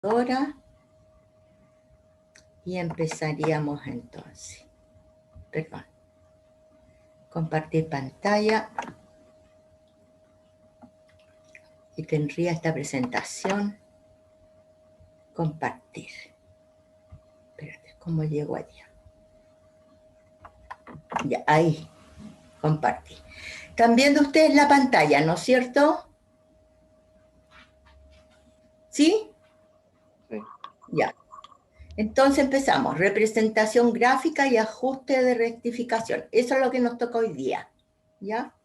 Ahora, y empezaríamos entonces. Perdón. Compartir pantalla. Y tendría esta presentación. Compartir. Espérate, ¿cómo llego allá? Ya, ahí. Compartir. Están viendo ustedes la pantalla, ¿no es cierto? ¿Sí? Sí. Ya. Entonces empezamos. Representación gráfica y ajuste de rectificación. Eso es lo que nos toca hoy día. ¿Ya?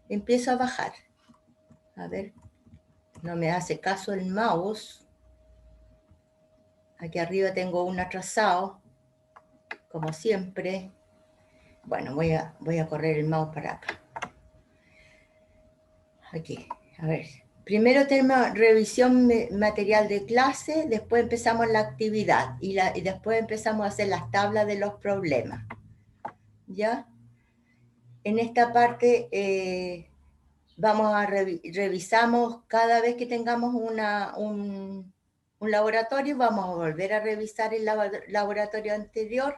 Empiezo a bajar. A ver. No me hace caso el mouse. Aquí arriba tengo un atrasado. Como siempre. Bueno, voy a correr el mouse para acá. Aquí. A ver. Primero tenemos revisión material de clase, después empezamos la actividad y después empezamos a hacer las tablas de los problemas. ¿Ya? En esta parte revisamos cada vez que tengamos un laboratorio, vamos a volver a revisar el laboratorio anterior,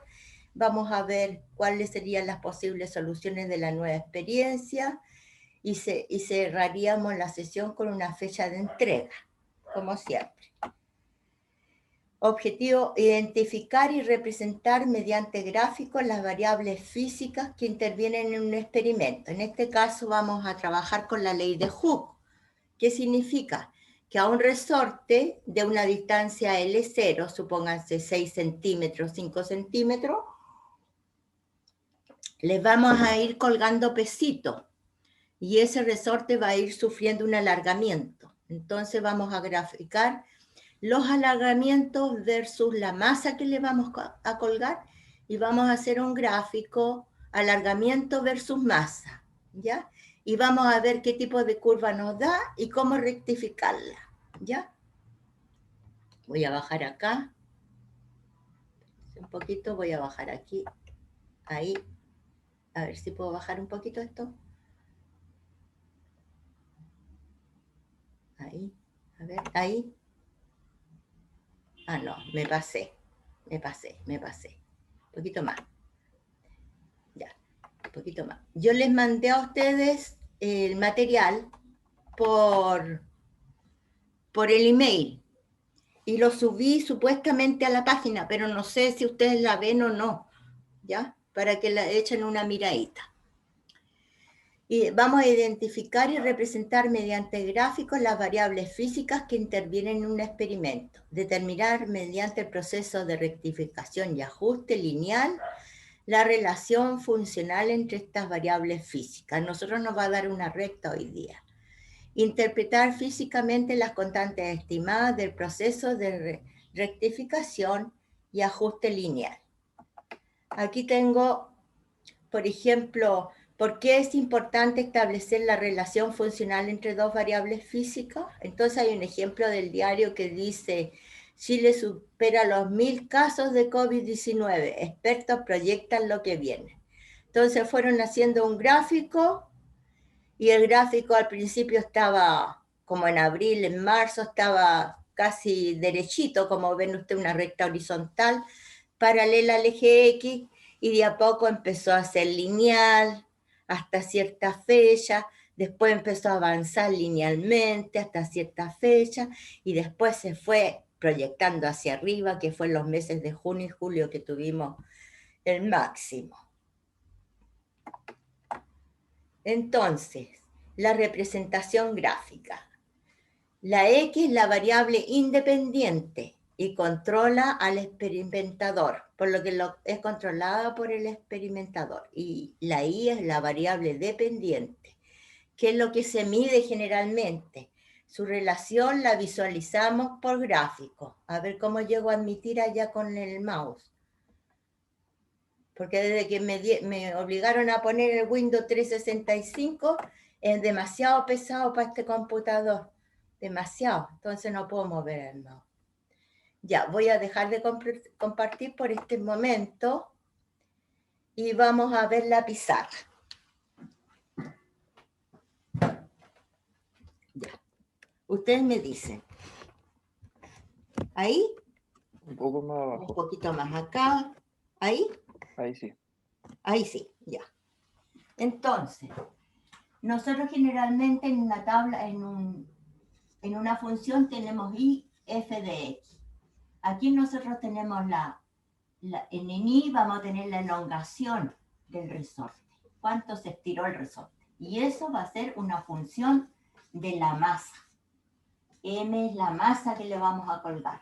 vamos a ver cuáles serían las posibles soluciones de la nueva experiencia, y cerraríamos la sesión con una fecha de entrega, como siempre. Objetivo: identificar y representar mediante gráficos las variables físicas que intervienen en un experimento. En este caso vamos a trabajar con la ley de Hooke. ¿Qué significa? Que a un resorte de una distancia L0, supónganse 6 centímetros, 5 centímetros, les vamos a ir colgando pesitos. Y ese resorte va a ir sufriendo un alargamiento. Entonces vamos a graficar los alargamientos versus la masa que le vamos a colgar, y vamos a hacer un gráfico alargamiento versus masa, ¿ya? Y vamos a ver qué tipo de curva nos da y cómo rectificarla, ¿ya? Voy a bajar acá. Un poquito, voy a bajar aquí. Ahí. A ver si puedo bajar un poquito esto. Ahí, a ver, ahí. Ah, no, me pasé. Un poquito más. Ya, un poquito más. Yo les mandé a ustedes el material por el email y lo subí supuestamente a la página, pero no sé si ustedes la ven o no, ¿ya? Para que la echen una miradita. Y vamos a identificar y representar mediante gráficos las variables físicas que intervienen en un experimento. Determinar mediante el proceso de rectificación y ajuste lineal la relación funcional entre estas variables físicas. Nosotros nos va a dar una recta hoy día. Interpretar físicamente las constantes estimadas del proceso de rectificación y ajuste lineal. Aquí tengo, por ejemplo, ¿por qué es importante establecer la relación funcional entre dos variables físicas? Entonces hay un ejemplo del diario que dice: Chile supera los 1000 casos de COVID-19. Expertos proyectan lo que viene. Entonces fueron haciendo un gráfico, y el gráfico al principio estaba, como en abril, en marzo, estaba casi derechito, como ven ustedes, una recta horizontal, paralela al eje X, y de a poco empezó a ser lineal hasta cierta fecha, después empezó a avanzar linealmente hasta cierta fecha, y después se fue proyectando hacia arriba, que fue en los meses de junio y julio que tuvimos el máximo. Entonces, la representación gráfica. La X es la variable independiente y controla al experimentador, por lo que es controlada por el experimentador. Y la Y es la variable dependiente, que es lo que se mide generalmente. Su relación la visualizamos por gráfico. A ver cómo llego a admitir allá con el mouse. Porque desde que me obligaron a poner el Windows 365, es demasiado pesado para este computador. Demasiado. Entonces no puedo mover el mouse. Ya, voy a dejar de compartir por este momento y vamos a ver la pizarra. Ya. Ustedes me dicen. ¿Ahí? Un poco más Un abajo. poquito más acá. ¿Ahí? Ahí sí. Ahí sí, ya. Entonces, nosotros generalmente en una tabla, en una función tenemos y, f de x. Aquí nosotros tenemos en y vamos a tener la elongación del resorte. ¿Cuánto se estiró el resorte? Y eso va a ser una función de la masa. M es la masa que le vamos a colgar.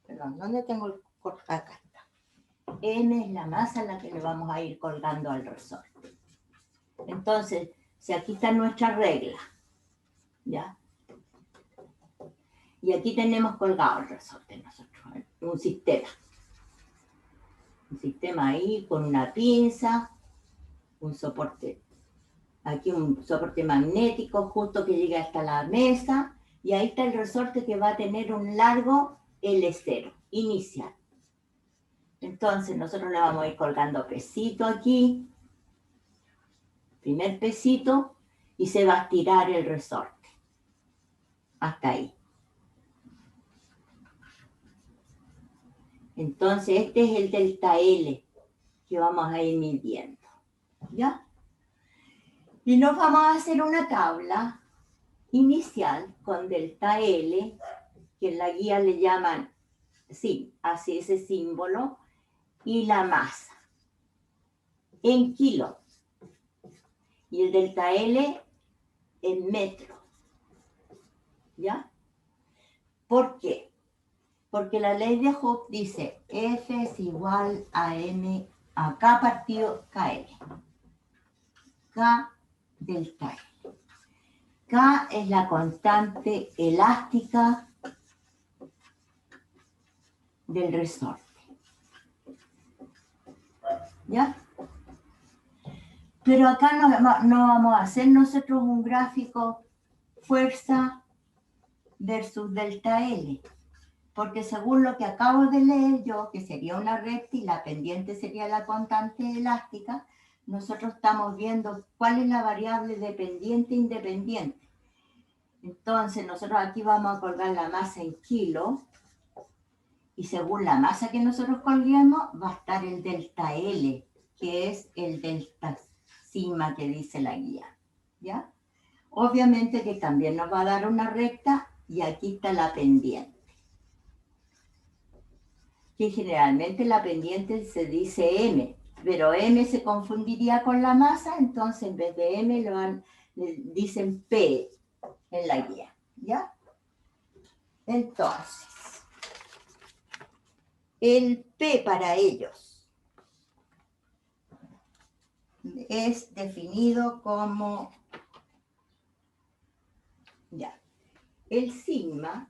Perdón, ¿dónde tengo el corte? Acá está. M es la masa a la que le vamos a ir colgando al resorte. Entonces, si aquí está nuestra regla, ¿ya? Y aquí tenemos colgado el resorte nosotros, un sistema. Un sistema ahí con una pinza, un soporte. Aquí un soporte magnético justo que llega hasta la mesa. Y ahí está el resorte que va a tener un largo L0 inicial. Entonces nosotros le vamos a ir colgando pesito aquí. Primer pesito. Y se va a estirar el resorte. Hasta ahí. Entonces este es el delta L que vamos a ir midiendo. ¿Ya? Y nos vamos a hacer una tabla inicial con delta L, que en la guía le llaman, sí, así ese símbolo, y la masa en kilos. Y el delta L en metros. ¿Ya? ¿Por qué? Porque la ley de Hooke dice F es igual a M a K partido KL. K delta L. K es la constante elástica del resorte. ¿Ya? Pero acá no vamos a hacer nosotros un gráfico fuerza versus delta L, porque según lo que acabo de leer yo, que sería una recta y la pendiente sería la constante elástica, nosotros estamos viendo cuál es la variable dependiente e independiente. Entonces nosotros aquí vamos a colgar la masa en kilos, y según la masa que nosotros colguemos va a estar el delta L, que es el delta sigma que dice la guía, ¿ya? Obviamente que también nos va a dar una recta y aquí está la pendiente. Que generalmente la pendiente se dice M, pero M se confundiría con la masa, entonces en vez de M dicen P en la guía, ¿ya? Entonces, el P para ellos es definido como, ya, el sigma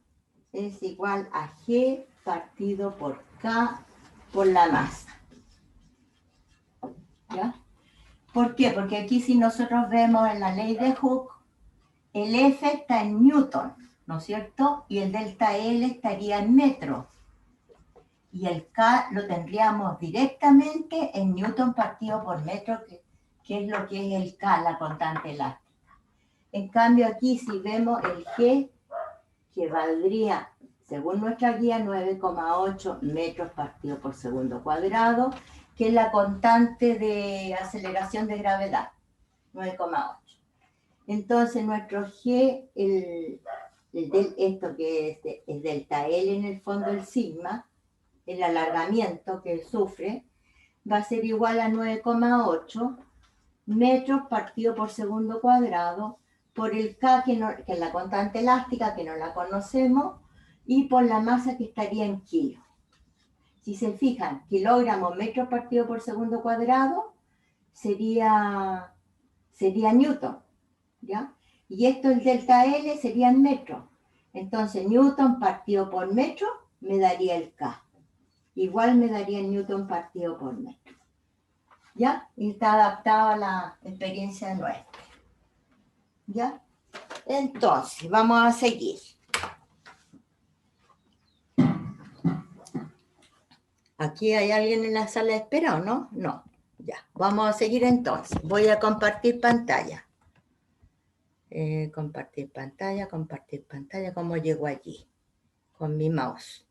es igual a G partido por K por la masa. ¿Ya? ¿Por qué? Porque aquí si nosotros vemos en la ley de Hooke, el F está en Newton, ¿no es cierto? Y el delta L estaría en metros. Y el K lo tendríamos directamente en Newton partido por metro, que es lo que es el K, la constante elástica. En cambio aquí si vemos el G, que valdría, según nuestra guía, 9,8 metros partido por segundo cuadrado, que es la constante de aceleración de gravedad, 9,8. Entonces nuestro G, esto que es delta L en el fondo, el sigma, el alargamiento que sufre, va a ser igual a 9,8 metros partido por segundo cuadrado por el K, que es la constante elástica, que no la conocemos, y por la masa que estaría en kilos. Si se fijan, kilogramos, metros partido por segundo cuadrado, sería Newton, ¿ya? Y esto, el delta L, sería en metros. Entonces, Newton partido por metro me daría el K. Igual me daría Newton partido por metro. ¿Ya? Y está adaptado a la experiencia nuestra. ¿Ya? Entonces, vamos a seguir. ¿Aquí hay alguien en la sala de espera o no? No. Ya, vamos a seguir entonces. Voy a compartir pantalla. Compartir pantalla, ¿cómo llego allí? con mi mouse.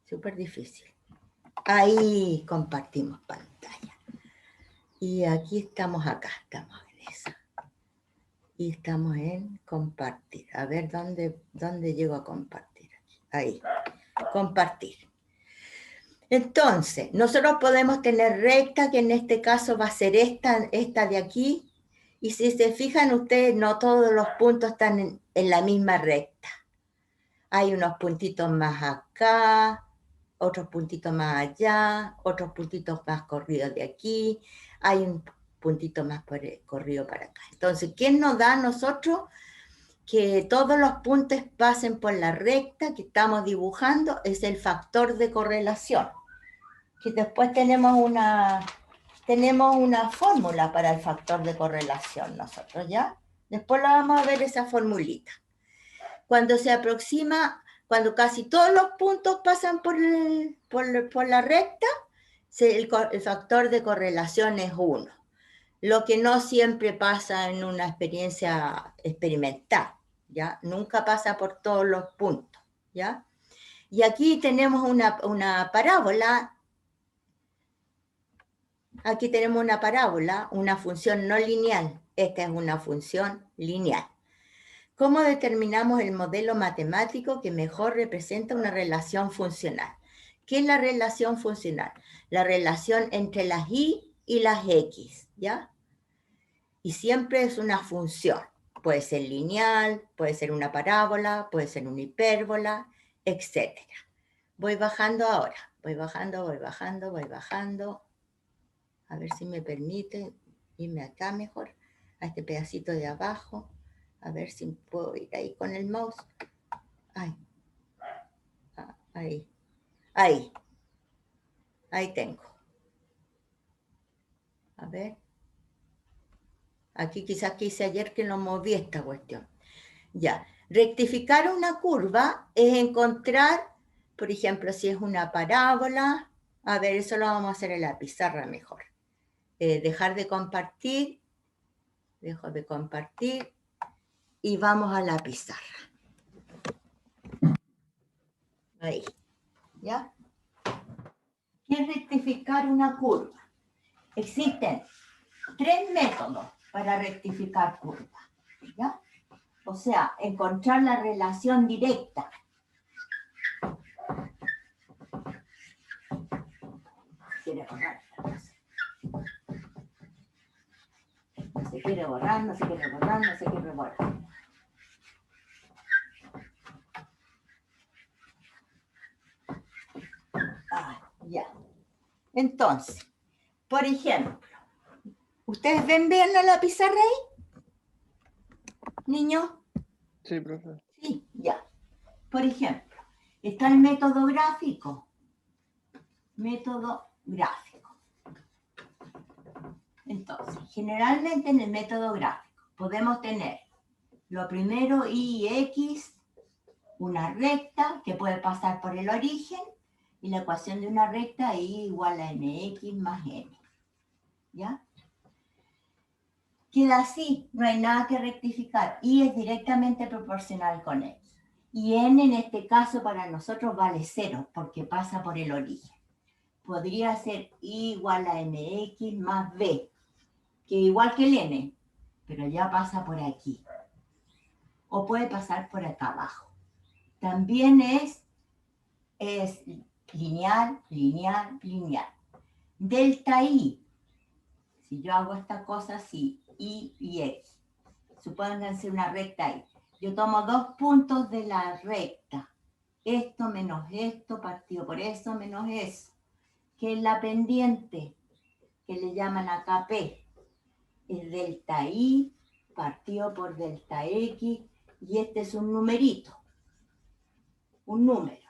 Súper difícil. Ahí compartimos pantalla. Y aquí estamos estamos en esa. Y estamos en compartir. A ver, ¿dónde llego a compartir? Ahí, compartir. Entonces, nosotros podemos tener recta, que en este caso va a ser esta de aquí. Y si se fijan ustedes, no todos los puntos están en la misma recta. Hay unos puntitos más acá, otros puntitos más allá, otros puntitos más corridos de aquí, hay un puntito más corrido para acá. Entonces, ¿qué nos da a nosotros? Que todos los puntos pasen por la recta que estamos dibujando, es el factor de correlación. Que después tenemos una fórmula para el factor de correlación nosotros, ¿ya? Después la vamos a ver esa formulita. Cuando se aproxima, cuando casi todos los puntos pasan por la recta, el factor de correlación es 1. Lo que no siempre pasa en una experiencia experimental, ¿ya? Nunca pasa por todos los puntos, ¿ya? Y aquí tenemos una parábola. Aquí tenemos una parábola, una función no lineal. Esta es una función lineal. ¿Cómo determinamos el modelo matemático que mejor representa una relación funcional? ¿Qué es la relación funcional? La relación entre las y las x, ¿ya? Y siempre es una función. Puede ser lineal, puede ser una parábola, puede ser una hipérbola, etc. Voy bajando ahora. Voy bajando. A ver si me permite irme acá mejor, a este pedacito de abajo. A ver si puedo ir ahí con el mouse. Ahí tengo. A ver. Aquí quizás quise ayer que lo moví esta cuestión. Ya. Rectificar una curva es encontrar, por ejemplo, si es una parábola. A ver, eso lo vamos a hacer en la pizarra mejor. Dejar de compartir. Dejo de compartir. Y vamos a la pizarra. Ahí. ¿Ya? ¿Qué es rectificar una curva? Existen 3 métodos para rectificar curvas, ¿ya? O sea, encontrar la relación directa. ¿Quiere borrar? No se quiere borrar, no se quiere borrar, no se quiere borrar. Ya. Entonces, por ejemplo, ¿ustedes ven bien la pizarra ahí? ¿Niños? Sí, profe. Sí, ya. Por ejemplo, está el método gráfico. Método gráfico. Entonces, generalmente en el método gráfico podemos tener lo primero y x, una recta que puede pasar por el origen, y la ecuación de una recta y igual a mx más n. ¿Ya? Queda así, no hay nada que rectificar. Y es directamente proporcional con x. Y n en este caso para nosotros vale 0 porque pasa por el origen. Podría ser igual a mx más b, que igual que el n, pero ya pasa por aquí. O puede pasar por acá abajo. También es lineal, lineal, lineal. Delta i, si yo hago esta cosa así, y x, supónganse una recta y. Yo tomo 2 puntos de la recta, esto menos esto, partido por eso menos eso, que es la pendiente, que le llaman acá P, es delta i partido por delta x, y este es un numerito, un número,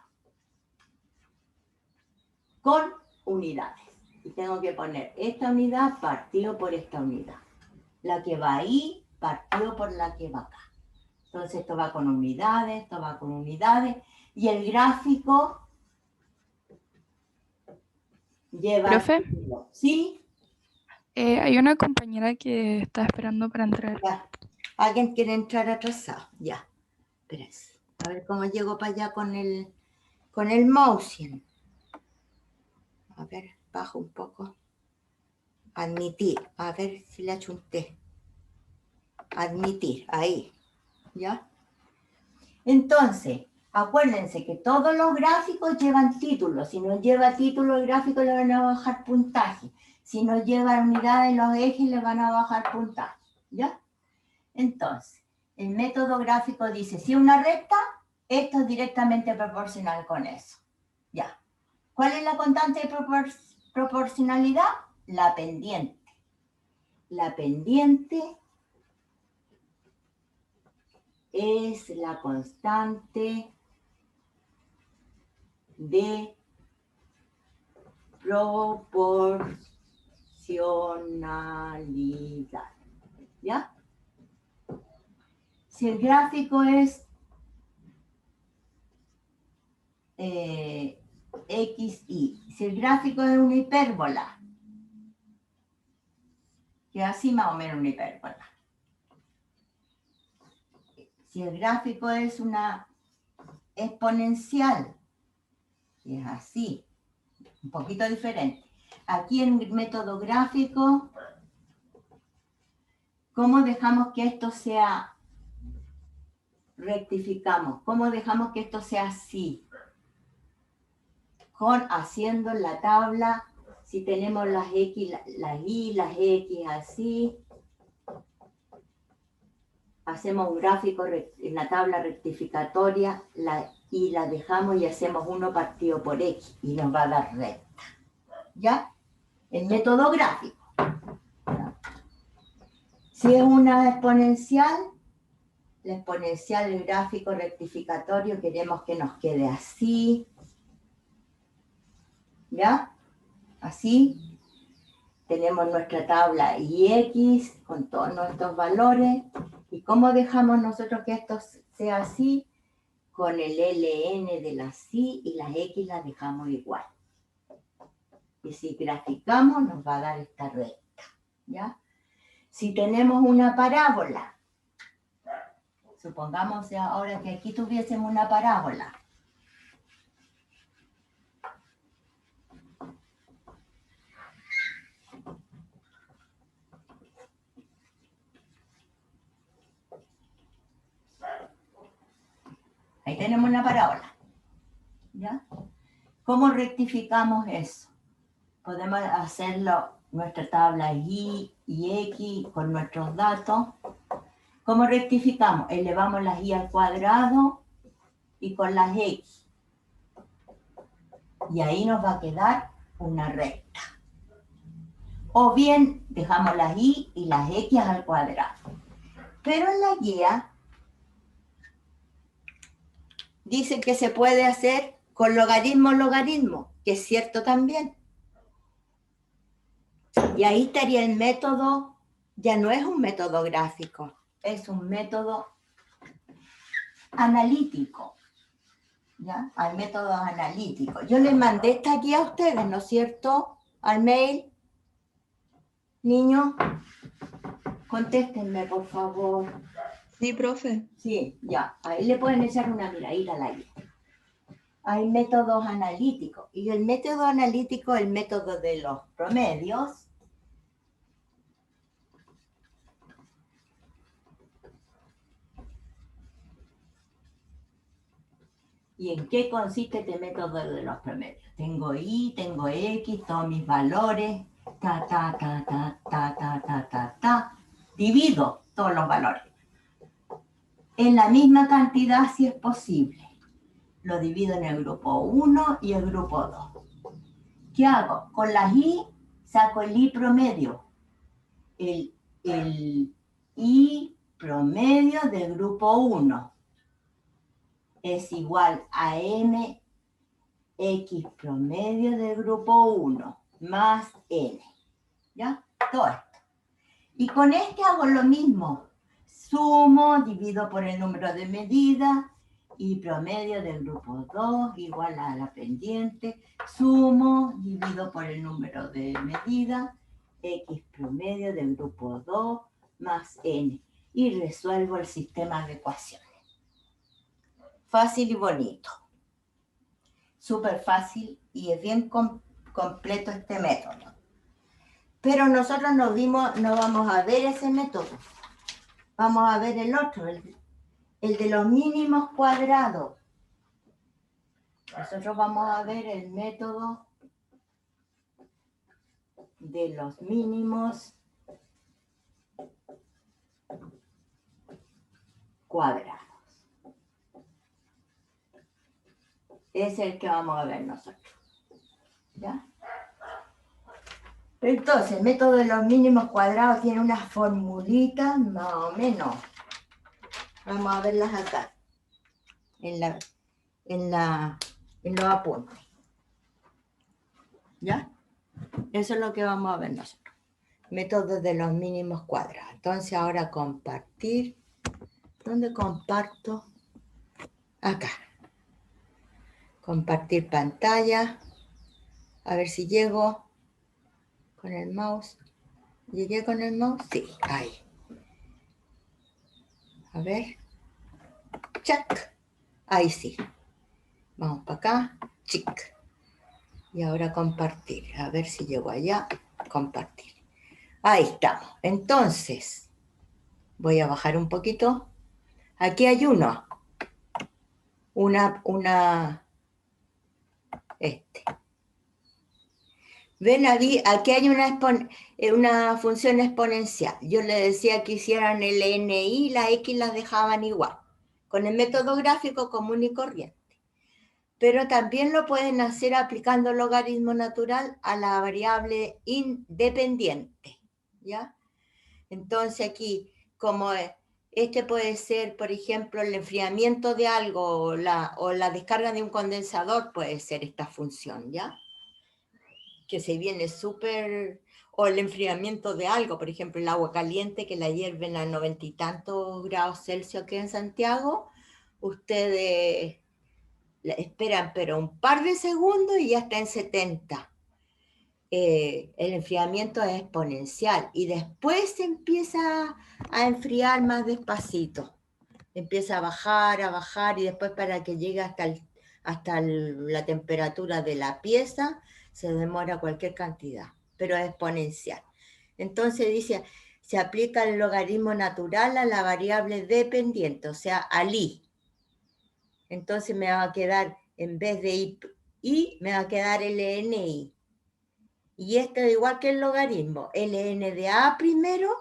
con unidades. Y tengo que poner esta unidad partido por esta unidad. La que va ahí partido por la que va acá. Entonces esto va con unidades, esto va con unidades. Y el gráfico lleva... ¿Profe? ¿Sí? Hay una compañera que está esperando para entrar. Ya. ¿Alguien quiere entrar atrasado? Ya. Espérense. A ver cómo llego para allá con el mouse. A ver, bajo un poco. Admitir. A ver si le achunté. Admitir. Ahí. ¿Ya? Entonces, acuérdense que todos los gráficos llevan títulos. Si no lleva título el gráfico, le van a bajar puntaje. Si no lleva unidades, los ejes, le van a bajar puntaje. ¿Ya? Entonces, el método gráfico dice, si una recta, esto es directamente proporcional con eso. Ya. ¿Cuál es la constante de proporcionalidad? La pendiente. La pendiente es la constante de proporcionalidad. ¿Ya? Si el gráfico es XY, si el gráfico es una hipérbola, que así más o menos una hipérbola. Si el gráfico es una exponencial, que es así, un poquito diferente. Aquí en el método gráfico, ¿cómo dejamos que esto sea, rectificamos? ¿Cómo dejamos que esto sea así? Haciendo la tabla, si tenemos las X, las Y, las X así, hacemos un gráfico en la tabla rectificatoria, la Y la dejamos y hacemos 1 partido por X y nos va a dar recta. ¿Ya? El método gráfico. Si es una exponencial, la exponencial, el gráfico rectificatorio, queremos que nos quede así. ¿Ya? Así. Tenemos nuestra tabla IX con todos nuestros valores. ¿Y cómo dejamos nosotros que esto sea así? Con el LN de las Y y las X las dejamos igual. Y si graficamos nos va a dar esta recta. ¿Ya? Si tenemos una parábola, supongamos ahora que aquí tuviésemos una parábola. Ahí tenemos una parábola. ¿Ya? ¿Cómo rectificamos eso? Podemos hacerlo nuestra tabla Y y X con nuestros datos. ¿Cómo rectificamos? Elevamos las Y al cuadrado y con las X. Y ahí nos va a quedar una recta. O bien dejamos las Y y las X al cuadrado. Pero en la guía dice que se puede hacer con logaritmo, que es cierto también. Y ahí estaría el método, ya no es un método gráfico, es un método analítico. ¿Ya? Hay métodos analíticos. Yo les mandé esta guía a ustedes, ¿no es cierto? Al mail. Niños, contéstenme, por favor. Sí, profe. Sí, ya. Ahí le pueden echar una miradita a la guía. Hay métodos analíticos. Y el método analítico, el método de los promedios, ¿y en qué consiste este método de los promedios? Tengo Y, tengo X, todos mis valores, divido todos los valores en la misma cantidad si es posible. Lo divido en el grupo 1 y el grupo 2. ¿Qué hago? Con las Y saco el Y promedio. El Y promedio del grupo 1 es igual a MX promedio del grupo 1 más N. ¿Ya? Todo esto. Y con este hago lo mismo. Sumo, divido por el número de medidas y promedio del grupo 2 igual a la pendiente. Sumo, divido por el número de medidas, X promedio del grupo 2 más N. Y resuelvo el sistema de ecuaciones. Fácil y bonito. Súper fácil y es bien completo este método. Pero nosotros no vamos a ver ese método. Vamos a ver el otro, el de los mínimos cuadrados. Nosotros vamos a ver el método de los mínimos cuadrados. Es el que vamos a ver nosotros. ¿Ya? Entonces, el método de los mínimos cuadrados tiene unas formulitas más o menos. Vamos a verlas acá, en los apuntes. ¿Ya? Eso es lo que vamos a ver nosotros. Método de los mínimos cuadrados. Entonces, ahora compartir. ¿Dónde comparto? Acá. Compartir pantalla. A ver si llego con el mouse. ¿Llegué con el mouse? Sí, ahí. A ver. Check. Ahí sí. Vamos para acá. Chic. Y ahora compartir. A ver si llego allá. Compartir. Ahí estamos. Entonces, voy a bajar un poquito. Aquí hay uno. Ven aquí hay una función exponencial. Yo le decía que hicieran el NI, la X las dejaban igual, con el método gráfico común y corriente. Pero también lo pueden hacer aplicando logaritmo natural a la variable independiente, ¿ya? Entonces aquí, como este puede ser, por ejemplo, el enfriamiento de algo o la descarga de un condensador, puede ser esta función, ¿ya? Que se viene súper, o el enfriamiento de algo, por ejemplo, el agua caliente que la hierven a 90 y tantos grados Celsius aquí en Santiago, ustedes la esperan pero un par de segundos y ya está en 70. El enfriamiento es exponencial y después se empieza a enfriar más despacito. Empieza a bajar y después para que llegue hasta la temperatura de la pieza se demora cualquier cantidad, pero es exponencial. Entonces dice, se aplica el logaritmo natural a la variable dependiente, o sea, al i. Entonces me va a quedar, en vez de i, me va a quedar lni. Y esto es igual que el logaritmo, ln de a primero,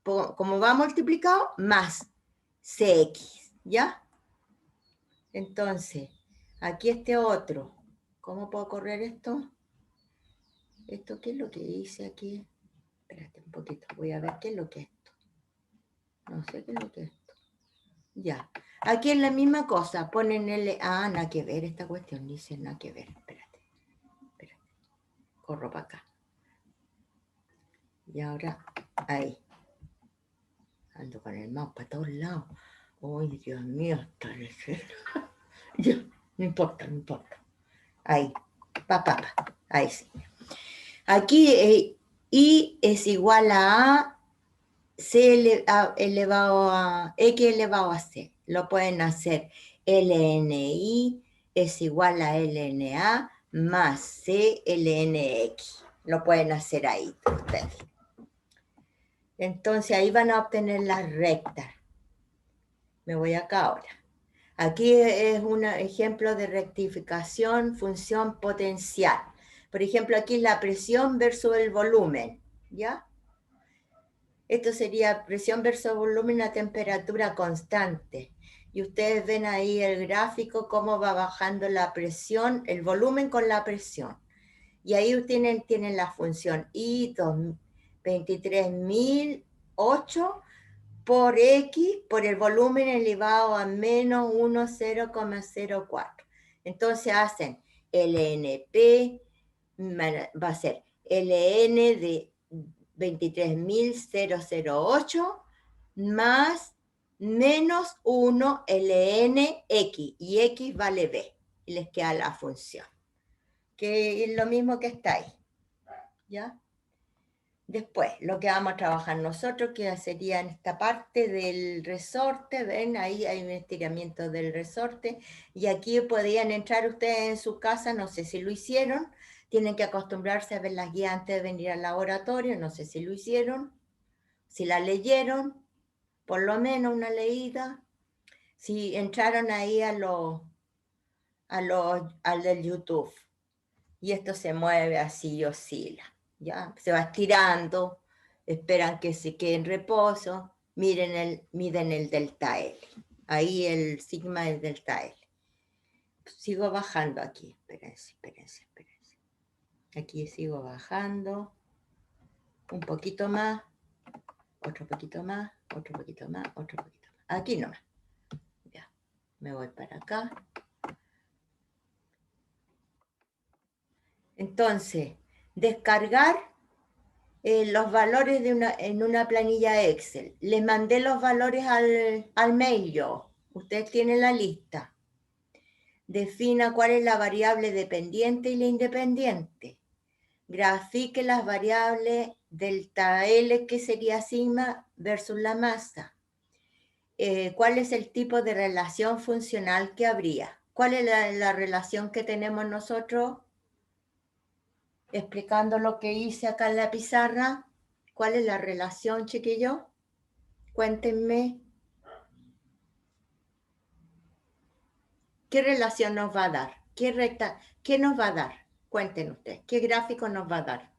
como va multiplicado, más cx, ¿ya? Entonces, aquí este otro. ¿Cómo puedo correr esto? ¿Esto qué es lo que hice aquí? Espérate un poquito, voy a ver qué es lo que es esto. No sé qué es lo que es esto. Ya. Aquí es la misma cosa, ponen nada que ver esta cuestión, dice nada que ver. Espérate. Corro para acá. Y ahora, ahí. Ando con el mouse para todos lados. Ay, Dios mío, está ya, no importa. Ahí, ahí sí. Aquí I es igual a C elevado a X elevado a C. Lo pueden hacer LNI es igual a LNA más C LNX. Lo pueden hacer ahí ustedes. Entonces ahí van a obtener las rectas. Me voy acá ahora. Aquí es un ejemplo de rectificación, función potencial. Por ejemplo, aquí es la presión versus el volumen, ¿ya? Esto sería presión versus volumen a temperatura constante. Y ustedes ven ahí el gráfico, cómo va bajando la presión, el volumen con la presión. Y ahí tienen la función I 23.008 por X por el volumen elevado a menos 10,04. Entonces hacen LNP, va a ser LN de 23.008 más menos 1 LNX, y X vale B, y les queda la función, que es lo mismo que está ahí, ¿ya? Después, lo que vamos a trabajar nosotros, que sería en esta parte del resorte, ven, ahí hay un estiramiento del resorte, y aquí podían entrar ustedes en su casa, no sé si lo hicieron, tienen que acostumbrarse a ver las guías antes de venir al laboratorio, no sé si lo hicieron, si la leyeron, por lo menos una leída, si entraron ahí al del YouTube, y esto se mueve así y oscila, ¿ya? Se va estirando, esperan que se quede en reposo, miden el delta L. Ahí el sigma es delta L. Sigo bajando aquí, espérense. Aquí sigo bajando, un poquito más, otro poquito más, otro poquito más, otro poquito más. Aquí nomás. Ya, me voy para acá. Entonces, descargar los valores en una planilla Excel. Les mandé los valores al mail yo. Ustedes tienen la lista. Defina cuál es la variable dependiente y la independiente. Grafique las variables delta L, que sería sigma, versus la masa. ¿Cuál es el tipo de relación funcional que habría? ¿Cuál es la relación que tenemos nosotros? Explicando lo que hice acá en la pizarra. ¿Cuál es la relación, chiquillos? Cuéntenme. ¿Qué relación nos va a dar? ¿Qué recta? ¿Qué nos va a dar? Cuenten ustedes. ¿Qué gráfico nos va a dar?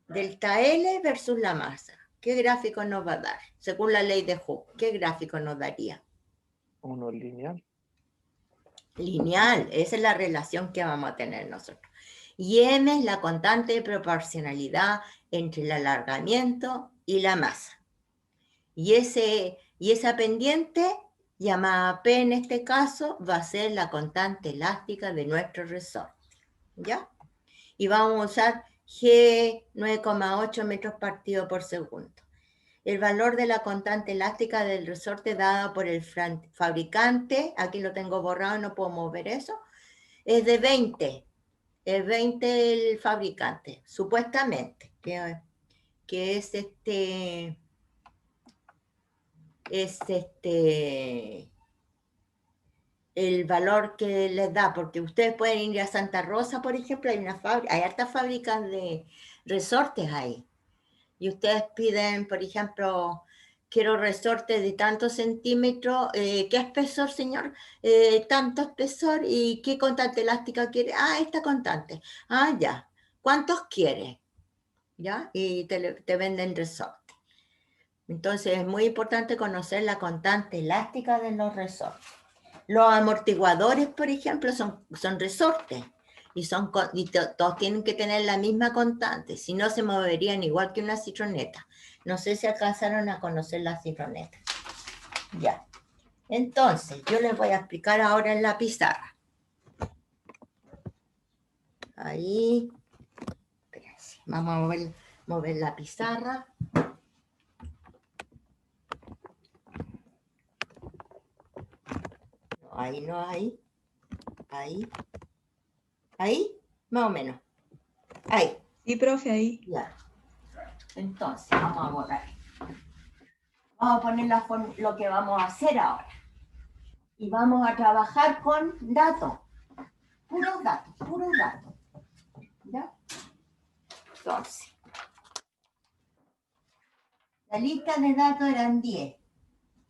Delta L versus la masa. ¿Qué gráfico nos va a dar? Según la ley de Hooke, ¿qué gráfico nos daría? Uno lineal. Lineal. Esa es la relación que vamos a tener nosotros. Y M es la constante de proporcionalidad entre el alargamiento y la masa. Y esa pendiente, llamada P en este caso, va a ser la constante elástica de nuestro resorte. ¿Ya? Y vamos a usar G 9,8 metros partido por segundo. El valor de la constante elástica del resorte dada por el fabricante, aquí lo tengo borrado, no puedo mover eso, es de 20. Es 20 el fabricante, supuestamente, que es el valor que les da, porque ustedes pueden ir a Santa Rosa, por ejemplo, hay hartas fábricas de resortes ahí, y ustedes piden, por ejemplo, quiero resortes de tantos centímetros, ¿qué espesor, señor? Tanto espesor, ¿y qué constante elástica quiere? Ah, esta constante. Ah, ya. ¿Cuántos quiere? ¿Ya? Y te venden resortes. Entonces es muy importante conocer la constante elástica de los resortes. Los amortiguadores, por ejemplo, son resortes y todos tienen que tener la misma constante, si no se moverían igual que una citroneta. No sé si alcanzaron a conocer la citroneta. Ya. Entonces, yo les voy a explicar ahora en la pizarra. Ahí. Espérense, vamos a mover la pizarra. Ahí no hay. Ahí. Ahí, más o menos. Ahí. Sí, profe, ahí. Ya. Entonces, vamos a borrar. Vamos a poner lo que vamos a hacer ahora. Y vamos a trabajar con datos. Puros datos. ¿Ya? Entonces, la lista de datos eran 10.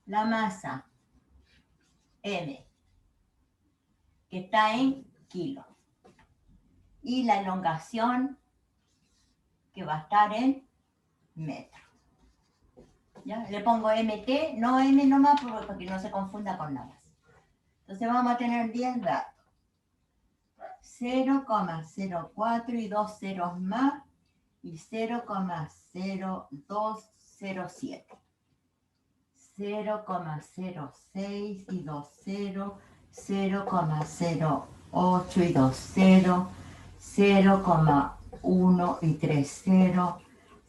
La masa, M, que está en kilos. Y la elongación, que va a estar en metros. ¿Ya? Le pongo MT, no M nomás, para que no se confunda con nada más. Entonces vamos a tener 10 datos. 0,04 y 2 ceros más, y 0,0207. 0,06 y 2 ceros, 0,08 y 2 ceros, 0,1 y 3 ceros,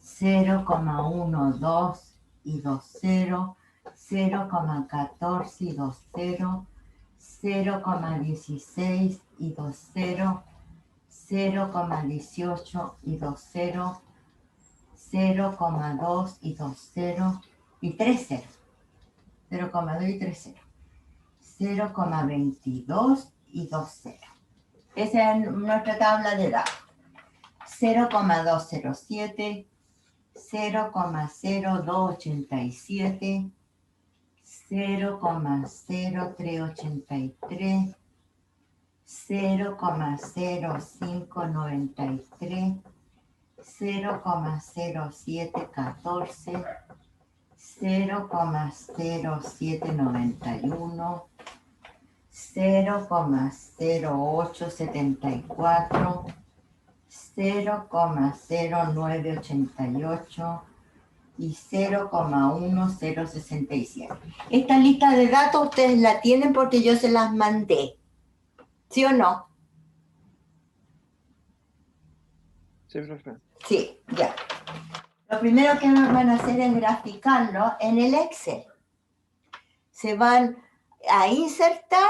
0,12 y 2 ceros, 0,14 y 2 ceros, 0,16 y 2 ceros, 0,18 y 2 ceros, 0,2 y 2 ceros y 3 ceros. 0,2 y 3 ceros. 0,22 y 2 ceros. Esa es nuestra tabla de datos. 0,207, 0,0287, 0,0383, 0,0593, 0,0714, 0,0791, 0,0874, 0,0988 y 0,1067. Esta lista de datos ustedes la tienen porque yo se las mandé. ¿Sí o no? Sí, profe. Sí, ya. Lo primero que van a hacer es graficarlo en el Excel. Se van a insertar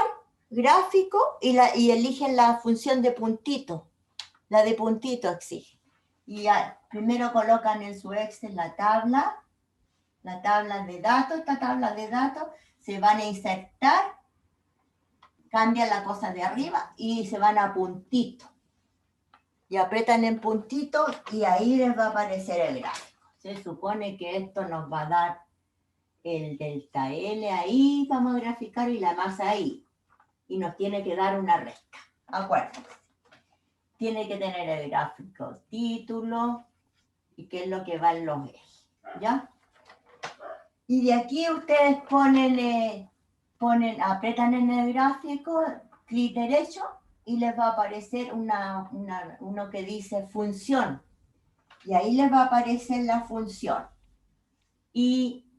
gráfico y eligen la función de puntito. La de puntito exige. Y primero colocan en su Excel la tabla de datos. Esta tabla de datos se van a insertar, cambian la cosa de arriba y se van a puntito. Y apretan en puntito y ahí les va a aparecer el gráfico. Se supone que esto nos va a dar el delta L ahí, vamos a graficar, y la masa ahí. Y nos tiene que dar una recta. Acuérdense. Tiene que tener el gráfico título y qué es lo que va en los ejes. ¿Ya? Y de aquí ustedes apretan en el gráfico, clic derecho, y les va a aparecer uno que dice función. Y ahí les va a aparecer la función. Y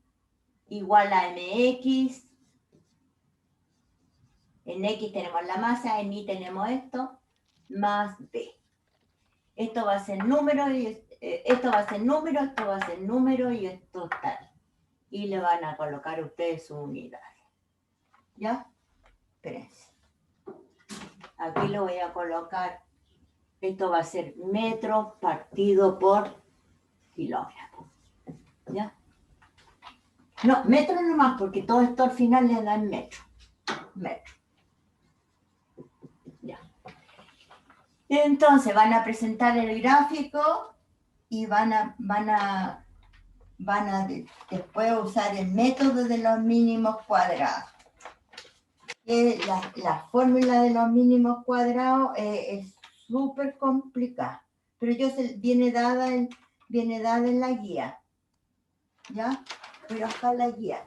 igual a mx. En x tenemos la masa, en y tenemos esto, más b. Esto va a ser número, esto va a ser número, esto va a ser número y esto tal. Y le van a colocar ustedes su unidad. ¿Ya? Espérense. Aquí lo voy a colocar. Esto va a ser metro partido por kilogramo. ¿Ya? No, metro nomás, porque todo esto al final le da en metro. Metro. Ya. Entonces van a presentar el gráfico y van a después usar el método de los mínimos cuadrados. La fórmula de los mínimos cuadrados es súper complicada, pero viene dada en la guía. ¿Ya? Pero acá la guía.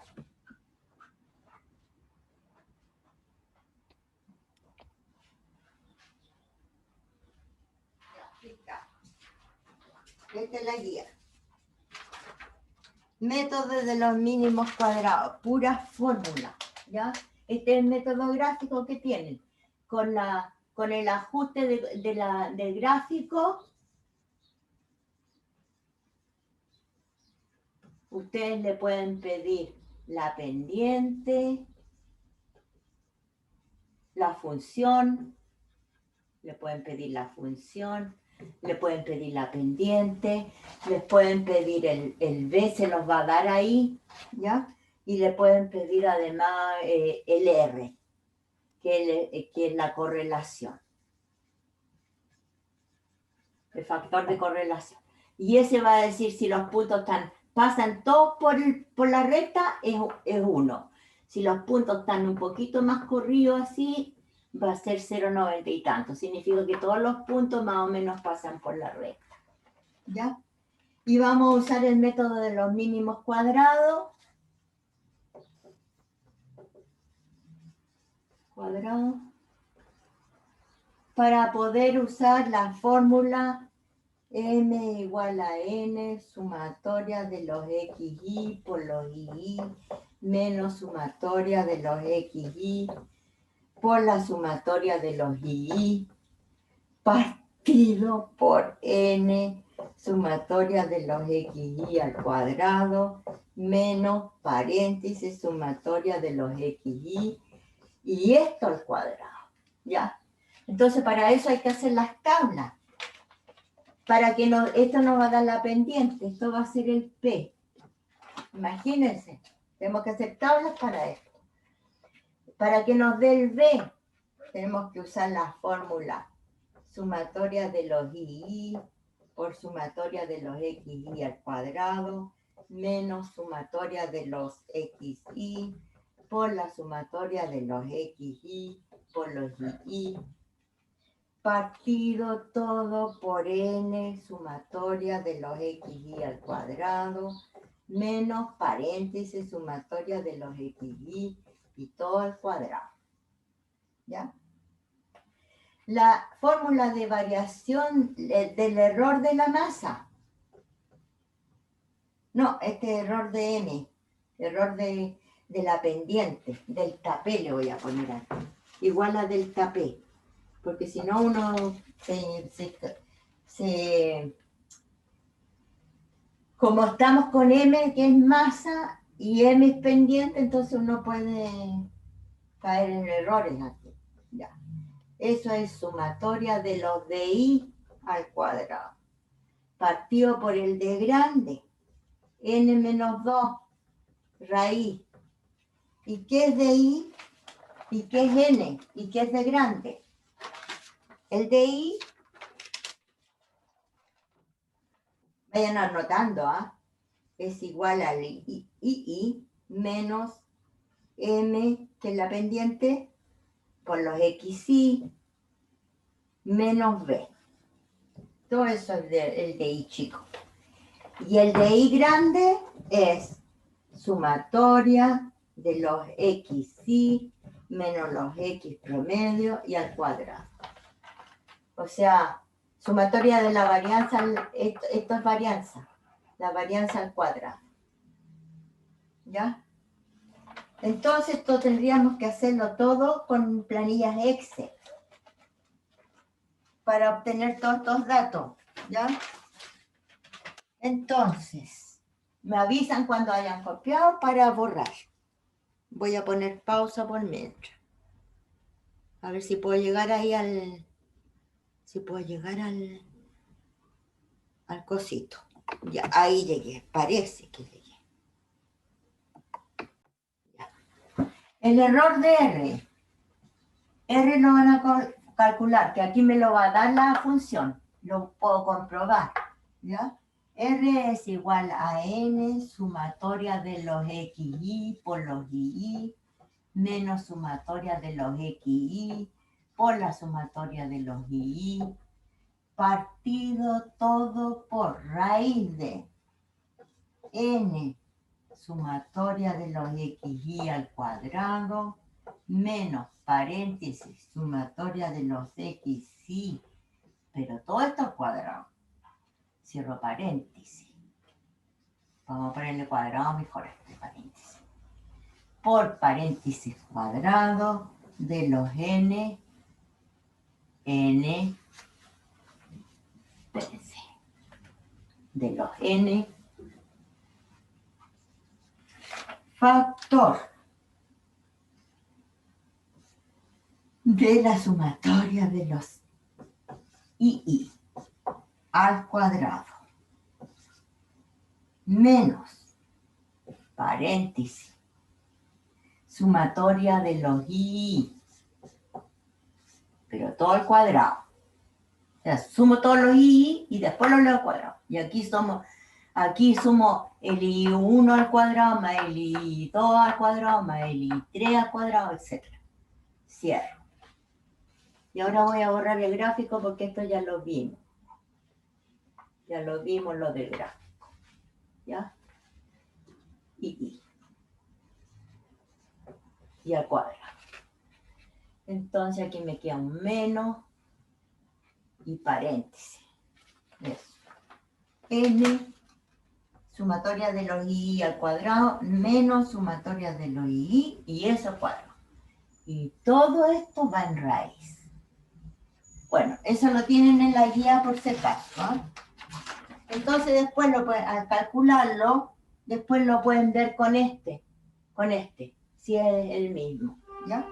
Esta es la guía. Método de los mínimos cuadrados, pura fórmula, ¿ya? Este es el método gráfico que tienen. Con el ajuste del gráfico, ustedes le pueden pedir la pendiente, la función, le pueden pedir la función, le pueden pedir la pendiente, les pueden pedir el B, se los va a dar ahí, ¿ya? Y le pueden pedir además el R, que es la correlación, el factor de correlación. Y ese va a decir si los puntos pasan todos por la recta, es 1. Si los puntos están un poquito más corridos así, va a ser 0,90 y tanto. Significa que todos los puntos más o menos pasan por la recta. ¿Ya? Y vamos a usar el método de los mínimos cuadrados. Para poder usar la fórmula m igual a n sumatoria de los xy por los y menos sumatoria de los xy por la sumatoria de los y partido por n sumatoria de los xy al cuadrado menos paréntesis sumatoria de los xy y esto al cuadrado, ¿ya? Entonces para eso hay que hacer las tablas. para que esto nos va a dar la pendiente, esto va a ser el P. Imagínense, tenemos que hacer tablas para esto. Para que nos dé el B, tenemos que usar la fórmula sumatoria de los I por sumatoria de los XI al cuadrado, menos sumatoria de los XI por la sumatoria de los XI por los II, partido todo por n sumatoria de los XI al cuadrado, menos paréntesis sumatoria de los XI y todo al cuadrado. ¿Ya? La fórmula de variación del error de la masa. No, este error de m, error de la pendiente, del tapé le voy a poner aquí. Igual a del tapé, porque si no uno como estamos con m que es masa y m es pendiente, entonces uno puede caer en errores aquí. Ya. Eso es sumatoria de los de I al cuadrado. Partido por el de grande. N menos 2, raíz. ¿Y qué es de I? ¿Y qué es N? ¿Y qué es de grande? El de I, vayan anotando, ¿ah? Es igual al I menos M, que es la pendiente, por los XI, menos B. Todo eso es el de I chico. Y el de I grande es sumatoria de los XI menos los X promedio y al cuadrado. O sea, sumatoria de la varianza, esto es varianza, la varianza al cuadrado. ¿Ya? Entonces, esto tendríamos que hacerlo todo con planillas Excel para obtener todos estos datos. ¿Ya? Entonces, me avisan cuando hayan copiado para borrar. Voy a poner pausa por mientras. A ver si puedo llegar ahí al cosito. Ya, ahí llegué. Parece que llegué. Ya. El error de R. R lo van a calcular, que aquí me lo va a dar la función. Lo puedo comprobar. ¿Ya? R es igual a N sumatoria de los XI por los II menos sumatoria de los XI por la sumatoria de los II, partido todo por raíz de N sumatoria de los XI al cuadrado menos paréntesis sumatoria de los XI, pero todo esto al cuadrado. Cierro paréntesis. Vamos a ponerle cuadrado mejor este paréntesis. Por paréntesis cuadrado de los N, espérense, de los N, factor de la sumatoria de los II al cuadrado menos paréntesis sumatoria de los II, pero todo al cuadrado. O sea, sumo todos los II y después los leo al cuadrado. Y aquí sumo el I1 al cuadrado más el I2 al cuadrado más el I3 al cuadrado, etc. Cierro. Y ahora voy a borrar el gráfico porque esto ya lo vimos. Ya lo vimos lo del gráfico. ¿Ya? Y al cuadrado. Entonces aquí me queda un menos y paréntesis. Eso. N sumatoria de los I al cuadrado menos sumatoria de los I y eso al cuadrado. Y todo esto va en raíz. Bueno, eso lo tienen en la guía por si acaso, ¿eh? Entonces después al calcularlo, después lo pueden ver con este, si es el mismo, ¿ya?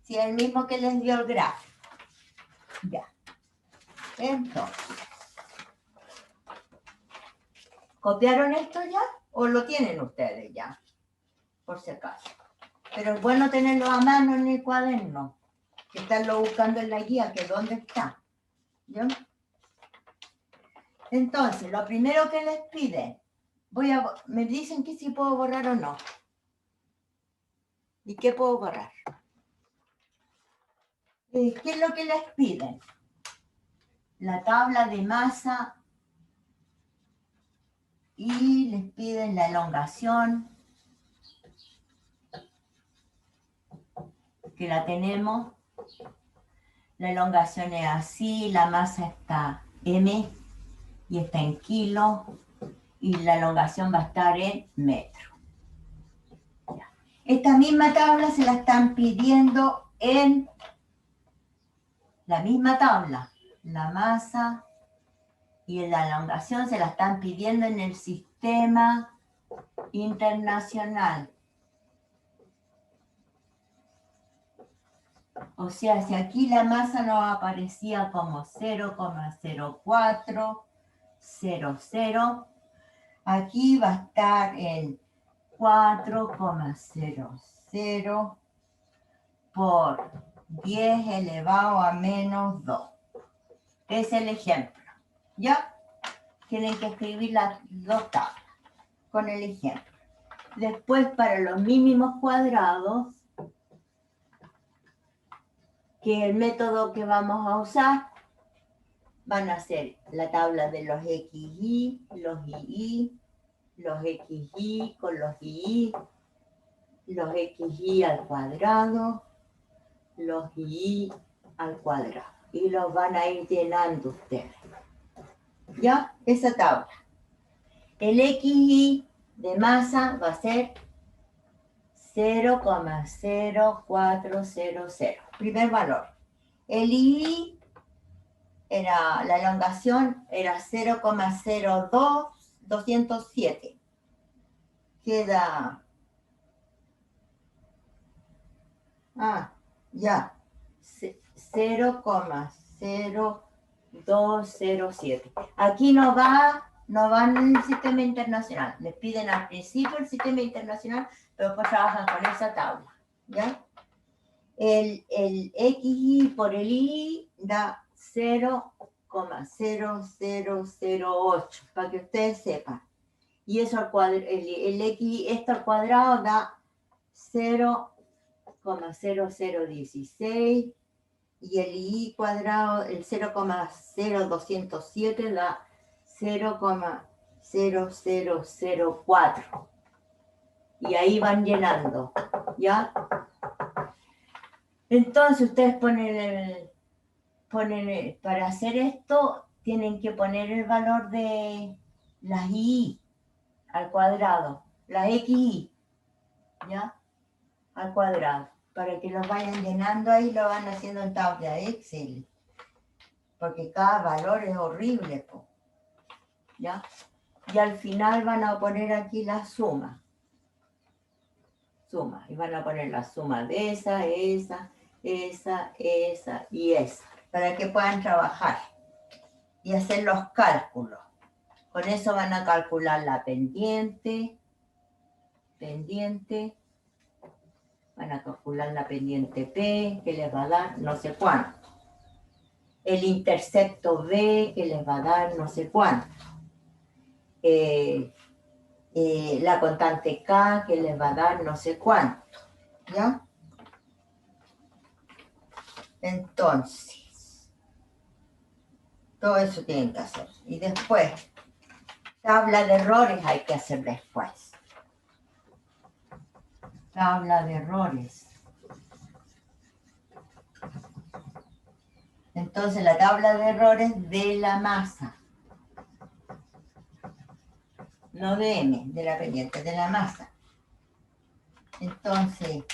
Si es el mismo que les dio el gráfico. Ya. Entonces, ¿Copiaron esto ya? ¿O lo tienen ustedes ya? Por si acaso. Pero es bueno tenerlo a mano en el cuaderno. Que estarlo buscando en la guía, que dónde está. ¿Ya? Entonces, lo primero que les pide, me dicen que si puedo borrar o no. ¿Y qué puedo borrar? ¿Qué es lo que les piden? La tabla de masa y les piden la elongación, que la tenemos. La elongación es así, la masa está M y está en kilos y la elongación va a estar en metro. Ya. Esta misma tabla se la están pidiendo en la misma tabla. La masa y la elongación se la están pidiendo en el sistema internacional. O sea, si aquí la masa nos aparecía como 0,0400, aquí va a estar en 4,00 por 10 elevado a menos 2. Es el ejemplo. ¿Ya? Tienen que escribir las dos tablas con el ejemplo. Después, para los mínimos cuadrados, que es el método que vamos a usar, van a ser la tabla de los XY, los YY, los XY con los YY, los XY al cuadrado, los YY al cuadrado. Y los van a ir llenando ustedes. ¿Ya? Esa tabla. El XY de masa va a ser 0,0400. Primer valor. El Y era, la elongación era 0,02207. Queda... ya. 0,0207. Aquí no va en el sistema internacional. Les piden al principio el sistema internacional, pero después trabajan con esa tabla. ¿Ya? El XY por el Y da 0,0008, para que ustedes sepan. Y eso al cuadrado, el X, esto al cuadrado da 0,0016 y el Y cuadrado, el 0,0207 da 0,0004. Y ahí van llenando, ¿ya? Entonces ustedes para hacer esto, tienen que poner el valor de las Y al cuadrado, las XY, ¿ya? Al cuadrado, para que los vayan llenando ahí, lo van haciendo en tabla de Excel, porque cada valor es horrible, ¿ya? Y al final van a poner aquí la suma, y van a poner la suma de esa y esa, para que puedan trabajar y hacer los cálculos. Con eso van a calcular la pendiente, van a calcular la pendiente P, que les va a dar no sé cuánto. El intercepto B, que les va a dar no sé cuánto. La constante K, que les va a dar no sé cuánto. ¿Ya? Entonces, todo eso tienen que hacer. Y después, tabla de errores hay que hacer después. Tabla de errores. Entonces, la tabla de errores de la masa. No de M, de la pendiente, de la masa. Entonces,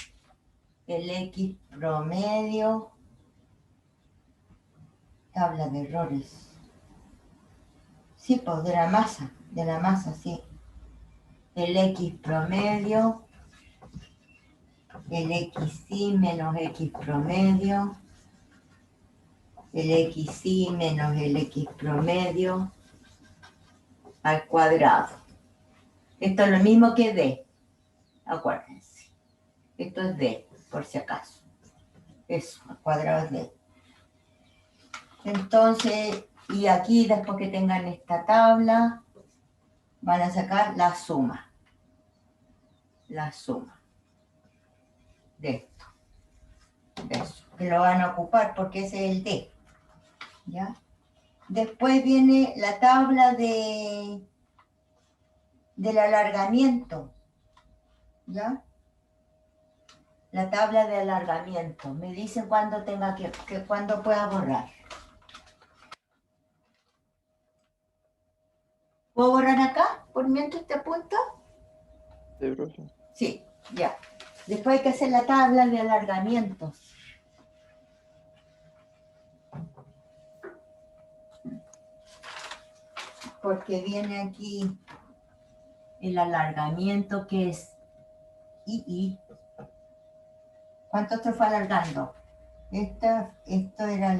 el X promedio, tabla de errores. Sí, pues de la masa, sí. El X promedio, el XY menos X promedio, el XY menos el X promedio al cuadrado. Esto es lo mismo que D, acuérdense. Esto es D, por si acaso. Eso, al cuadrado es D. Entonces, y aquí después que tengan esta tabla, van a sacar la suma. La suma de esto. De eso. Que lo van a ocupar porque ese es el D. ¿Ya? Después viene la tabla del alargamiento. ¿Ya? La tabla de alargamiento. Me dicen cuándo tenga cuándo pueda borrar. ¿Puedo borrar acá? ¿Por mientras este punto? Sí, profe. Sí, ya. Después hay que hacer la tabla de alargamiento. Porque viene aquí el alargamiento que es II. ¿Cuánto se fue alargando? Esto era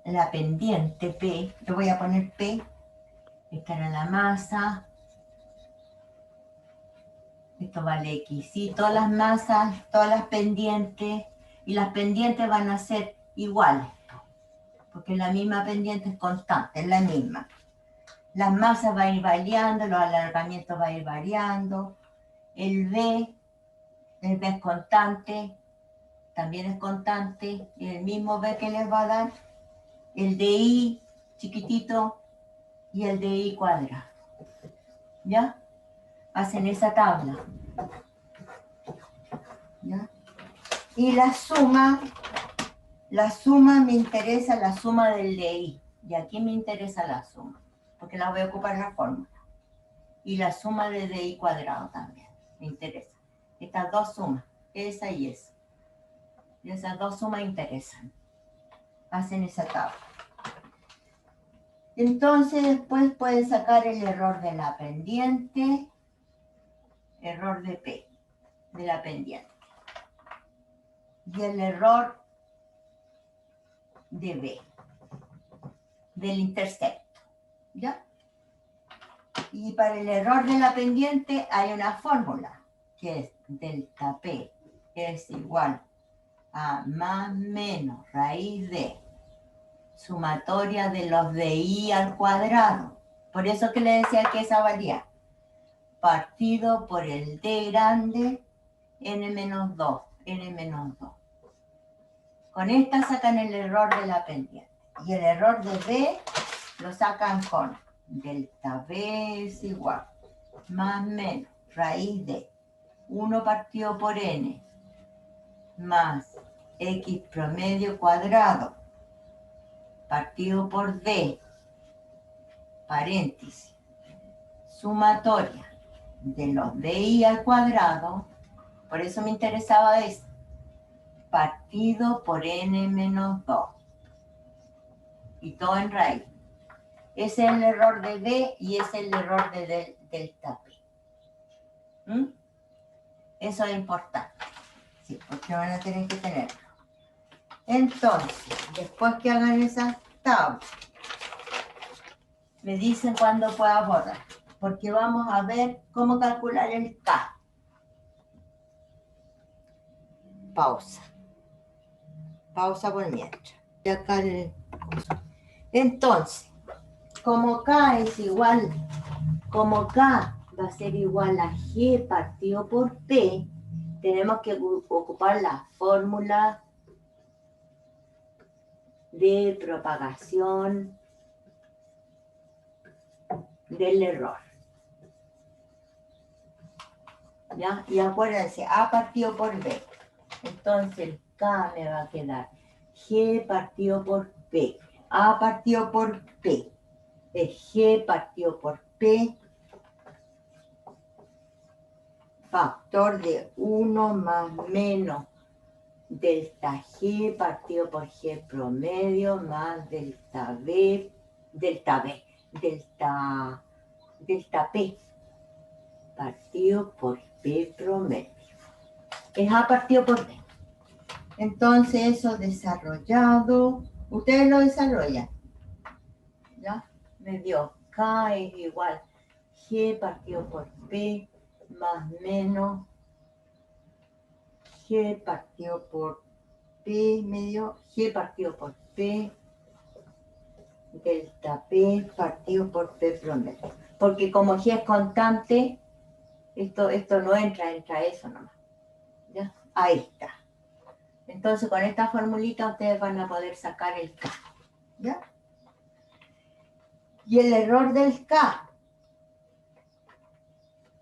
la pendiente P. Yo voy a poner P. Esta era la masa. Esto vale X. ¿Sí? Todas las masas, todas las pendientes. Y las pendientes van a ser iguales. Porque la misma pendiente es constante, es la misma. Las masas van a ir variando, los alargamientos van a ir variando. El B es constante, también es constante, el mismo B que les va a dar, el de I chiquitito y el de I cuadrado. ¿Ya? Hacen esa tabla. ¿Ya? Y la suma me interesa la suma del de I. Y aquí me interesa la suma, porque la voy a ocupar en la fórmula. Y la suma de DI cuadrado también, me interesa. Estas dos sumas, esa y esa. Y esas dos sumas interesan. Hacen esa tabla. Entonces después pueden sacar el error de la pendiente, error de P, de la pendiente. Y el error de B, del intercepto. ¿Ya? Y para el error de la pendiente hay una fórmula, que es delta P es igual a más menos raíz de sumatoria de los de I al cuadrado. Por eso que le decía que esa valía partido por el D grande n-2, n-2. Con esta sacan el error de la pendiente. Y el error de B lo sacan con delta B es igual más menos raíz de 1 partido por n más x promedio cuadrado partido por d, paréntesis, sumatoria de los di al cuadrado, por eso me interesaba esto, partido por n menos 2, y todo en raíz. Ese es el error de d y ese es el error de delta p. ¿Mm? Eso es importante, sí, porque van a tener que tenerlo. Entonces, después que hagan esas tablas, me dicen cuándo pueda borrar, porque vamos a ver cómo calcular el K. Pausa. Pausa por mientras. Y acá entonces, como K es igual, como K va a ser igual a G partido por P, tenemos que ocupar la fórmula de propagación del error. ¿Ya? Y acuérdense, A partido por B. Entonces el K me va a quedar G partido por P. A partido por P. Es G partido por P. Factor de 1 más menos delta G partido por G promedio más delta P partido por P promedio. Es A partido por B. Entonces eso desarrollado, ustedes lo desarrollan. ¿Ya? Me dio K es igual G partido por P más menos G partido por P medio G partido por P delta P partido por P promedio. Porque como G es constante, esto no entra eso nomás. ¿Ya? Ahí está. Entonces con esta formulita ustedes van a poder sacar el K. ¿Ya? Y el error del K.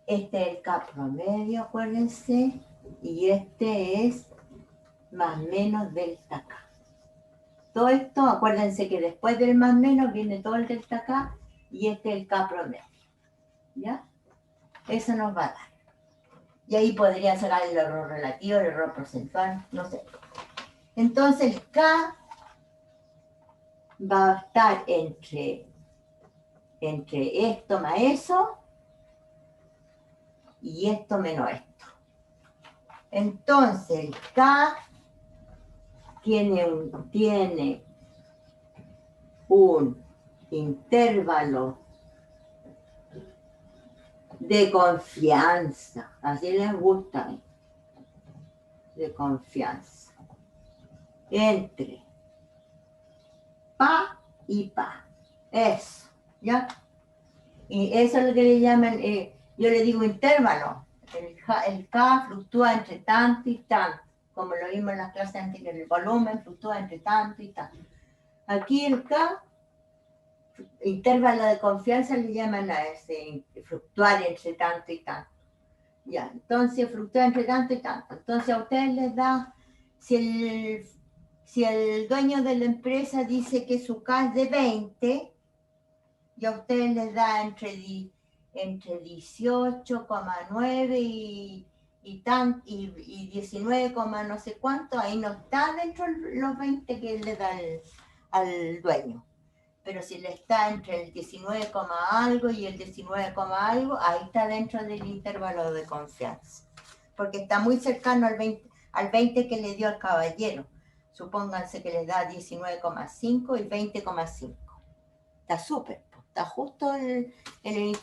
Este es el K promedio, acuérdense. Y este es más menos delta K. Todo esto, acuérdense que después del más menos viene todo el delta K y este es el K promedio. ¿Ya? Eso nos va a dar. Y ahí podría sacar el error relativo, el error porcentual, no sé. Entonces el K va a estar entre esto más eso y esto menos esto. Entonces el K tiene un intervalo de confianza, así les gusta, de confianza, entre pa y pa, eso, ¿ya? Y eso es lo que le llaman, yo le digo intervalo, el K fluctúa entre tanto y tanto, como lo vimos en las clases anteriores, el volumen fluctúa entre tanto y tanto. Aquí el K, intervalo de confianza le llaman a ese, fluctuar entre tanto y tanto. Ya, entonces fluctúa entre tanto y tanto. Entonces a ustedes les da, si el dueño de la empresa dice que su K es de 20, y a ustedes les da entre 18,9 y 19, no sé cuánto, ahí no está dentro los 20 que le da al dueño. Pero si le está entre el 19, algo y el 19, algo, ahí está dentro del intervalo de confianza. Porque está muy cercano al 20 que le dio al caballero. Supónganse que le da 19,5 y 20,5. Está súper, está justo en el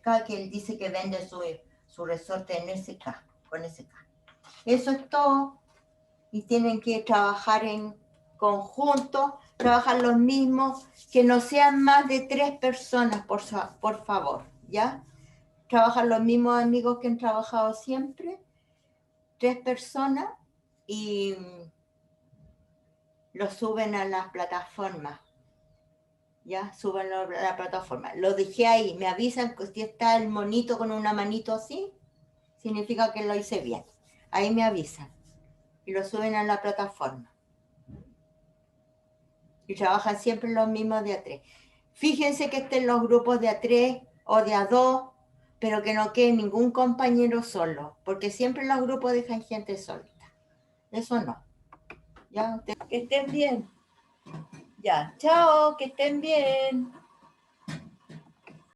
K que él dice que vende su resorte en ese K, con ese K. Eso es todo. Y tienen que trabajar en conjunto, trabajar los mismos, que no sean más de 3 personas, por favor, ¿ya? Trabajan los mismos amigos que han trabajado siempre, 3 personas, y lo suben a las plataformas, ¿ya? Súbenlo a la plataforma. Lo dejé ahí, me avisan que si está el monito con una manito así, significa que lo hice bien. Ahí me avisan y lo suben a la plataforma. Y trabajan siempre los mismos de A3. Fíjense que estén los grupos de A3 o de A2, pero que no quede ningún compañero solo, porque siempre los grupos dejan gente solita. Eso no. ¿Ya? Que estén bien. Ya, chao, que estén bien.